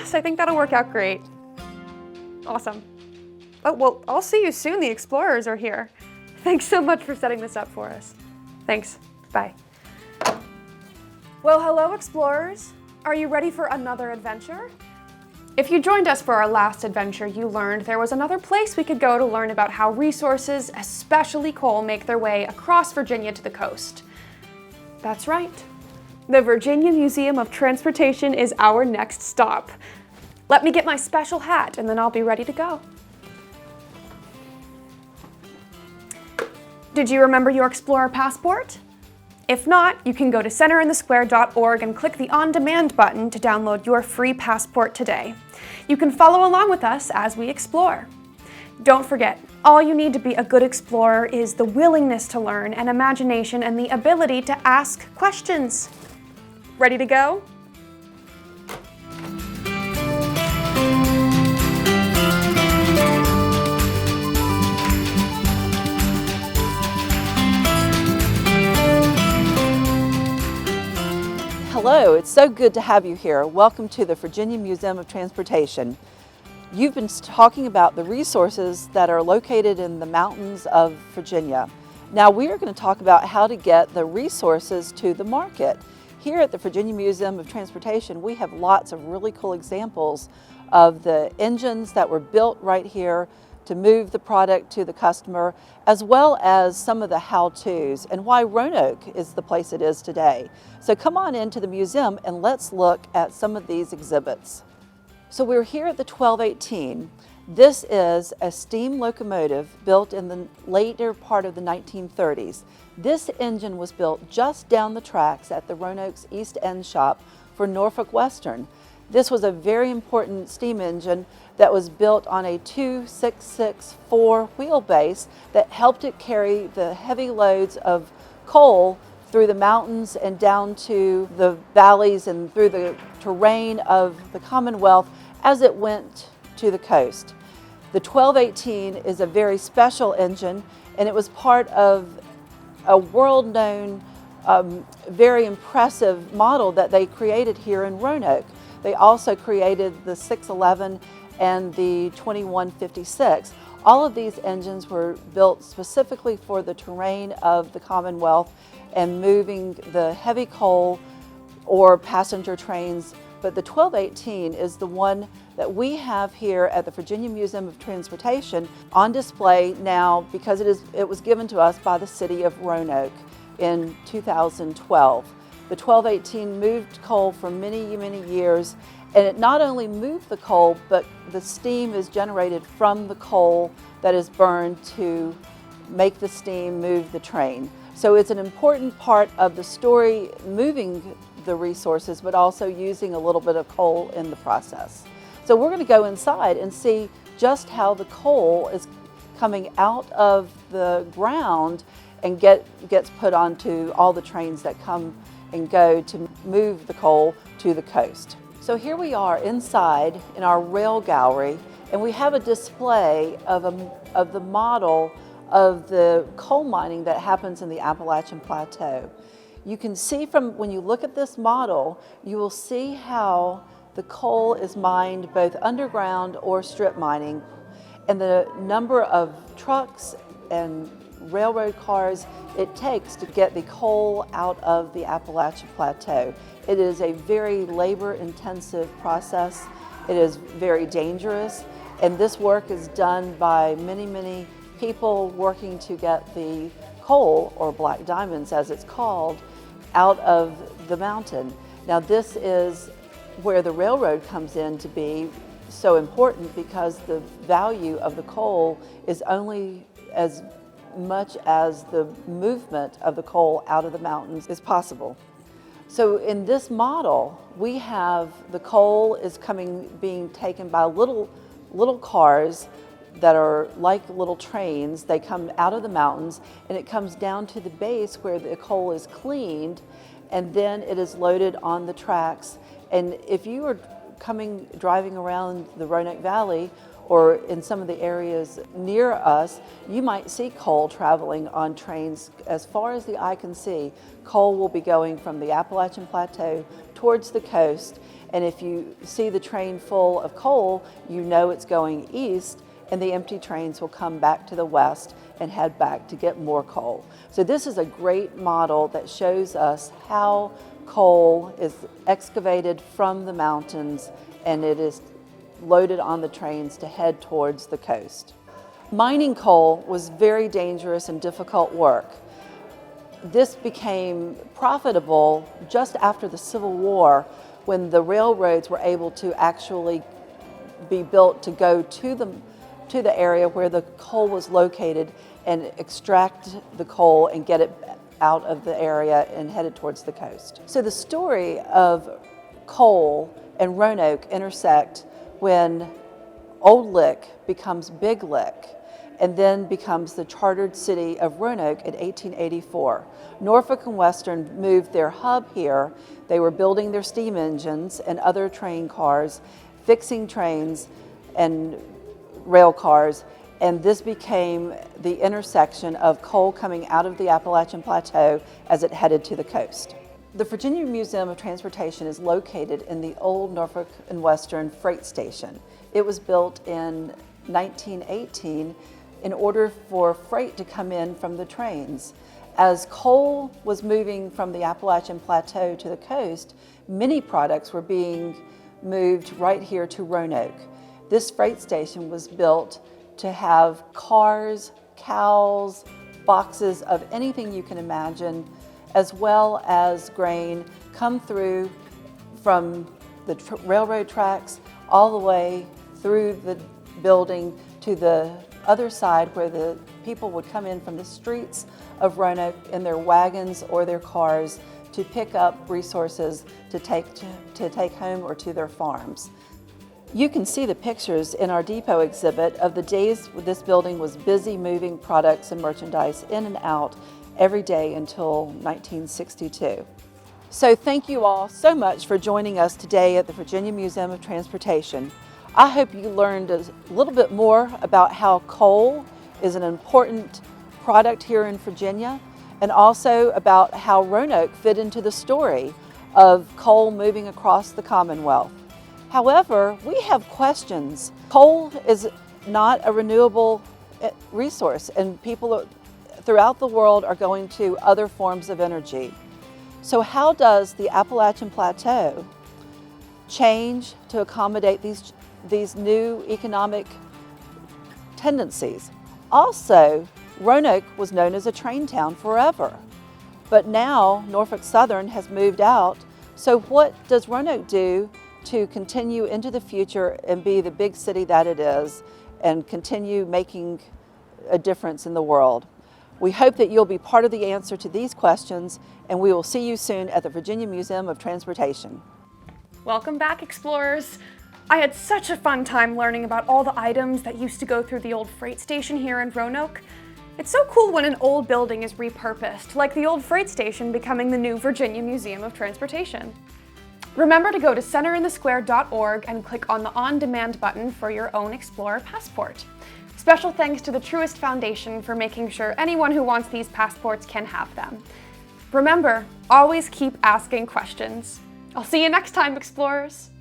Yes, I think that'll work out great. Awesome. Oh, well, I'll see you soon. The explorers are here. Thanks so much for setting this up for us. Thanks. Bye. Well, hello, explorers. Are you ready for another adventure? If you joined us for our last adventure, you learned there was another place we could go to learn about how resources, especially coal, make their way across Virginia to the coast. That's right. The Virginia Museum of Transportation is our next stop. Let me get my special hat and then I'll be ready to go. Did you remember your Explorer passport? If not, you can go to centerinthesquare.org and click the On Demand button to download your free passport today. You can follow along with us as we explore. Don't forget, all you need to be a good explorer is the willingness to learn and imagination and the ability to ask questions. Ready to go? Hello, it's so good to have you here. Welcome to the Virginia Museum of Transportation. You've been talking about the resources that are located in the mountains of Virginia. Now we are going to talk about how to get the resources to the market. Here at the Virginia Museum of Transportation, we have lots of really cool examples of the engines that were built right here to move the product to the customer, as well as some of the how-tos and why Roanoke is the place it is today. So come on into the museum and let's look at some of these exhibits. So we're here at the 1218. This is a steam locomotive built in the later part of the 1930s. This engine was built just down the tracks at the Roanoke's East End shop for Norfolk Western. This was a very important steam engine that was built on a 2664 wheelbase that helped it carry the heavy loads of coal through the mountains and down to the valleys and through the terrain of the Commonwealth as it went to the coast. The 1218 is a very special engine, and it was part of a world-known, very impressive model that they created here in Roanoke. They also created the 611 and the 2156. All of these engines were built specifically for the terrain of the Commonwealth and moving the heavy coal or passenger trains. But the 1218 is the one that we have here at the Virginia Museum of Transportation on display now because it was given to us by the city of Roanoke in 2012. The 1218 moved coal for many, many years, and it not only moved the coal, but the steam is generated from the coal that is burned to make the steam move the train. So it's an important part of the story, moving the resources, but also using a little bit of coal in the process. So we're going to go inside and see just how the coal is coming out of the ground and gets put onto all the trains that come and go to move the coal to the coast. So here we are inside in our rail gallery, and we have a display of the model of the coal mining that happens in the Appalachian Plateau. You can see from when you look at this model, you will see how the coal is mined both underground or strip mining, and the number of trucks and railroad cars it takes to get the coal out of the Appalachian Plateau. It is a very labor-intensive process. It is very dangerous, and this work is done by many, many people working to get the coal, or black diamonds as it's called, out of the mountain. Now this is where the railroad comes in to be so important, because the value of the coal is only as much as the movement of the coal out of the mountains is possible. So in this model, we have the coal is being taken by little cars that are like little trains. They come out of the mountains and it comes down to the base where the coal is cleaned, and then it is loaded on the tracks. And if you are driving around the Roanoke Valley or in some of the areas near us, you might see coal traveling on trains as far as the eye can see. Coal will be going from the Appalachian Plateau towards the coast, and if you see the train full of coal, you know it's going east, and the empty trains will come back to the west and head back to get more coal. So this is a great model that shows us how coal is excavated from the mountains and it is loaded on the trains to head towards the coast. Mining coal was very dangerous and difficult work. This became profitable just after the Civil War, when the railroads were able to actually be built to go to the area where the coal was located and extract the coal and get it out of the area and headed towards the coast. So the story of coal and Roanoke intersect when Old Lick becomes Big Lick and then becomes the chartered city of Roanoke in 1884. Norfolk and Western moved their hub here. They were building their steam engines and other train cars, fixing trains and rail cars, and this became the intersection of coal coming out of the Appalachian Plateau as it headed to the coast. The Virginia Museum of Transportation is located in the old Norfolk and Western freight station. It was built in 1918 in order for freight to come in from the trains. As coal was moving from the Appalachian Plateau to the coast, many products were being moved right here to Roanoke. This freight station was built to have cars, cows, boxes of anything you can imagine, as well as grain come through from the railroad tracks all the way through the building to the other side where the people would come in from the streets of Roanoke in their wagons or their cars to pick up resources to take home or to their farms. You can see the pictures in our depot exhibit of the days this building was busy moving products and merchandise in and out every day until 1962. So thank you all so much for joining us today at the Virginia Museum of Transportation. I hope you learned a little bit more about how coal is an important product here in Virginia, and also about how Roanoke fit into the story of coal moving across the Commonwealth. However, we have questions. Coal is not a renewable resource, and people throughout the world are going to other forms of energy. So how does the Appalachian Plateau change to accommodate these new economic tendencies? Also, Roanoke was known as a train town forever, but now Norfolk Southern has moved out. So what does Roanoke do to continue into the future and be the big city that it is and continue making a difference in the world? We hope that you'll be part of the answer to these questions, and we will see you soon at the Virginia Museum of Transportation. Welcome back, explorers. I had such a fun time learning about all the items that used to go through the old freight station here in Roanoke. It's so cool when an old building is repurposed, like the old freight station becoming the new Virginia Museum of Transportation. Remember to go to centerinthesquare.org and click on the On Demand button for your own Explorer passport. Special thanks to the Truist Foundation for making sure anyone who wants these passports can have them. Remember, always keep asking questions. I'll see you next time, explorers!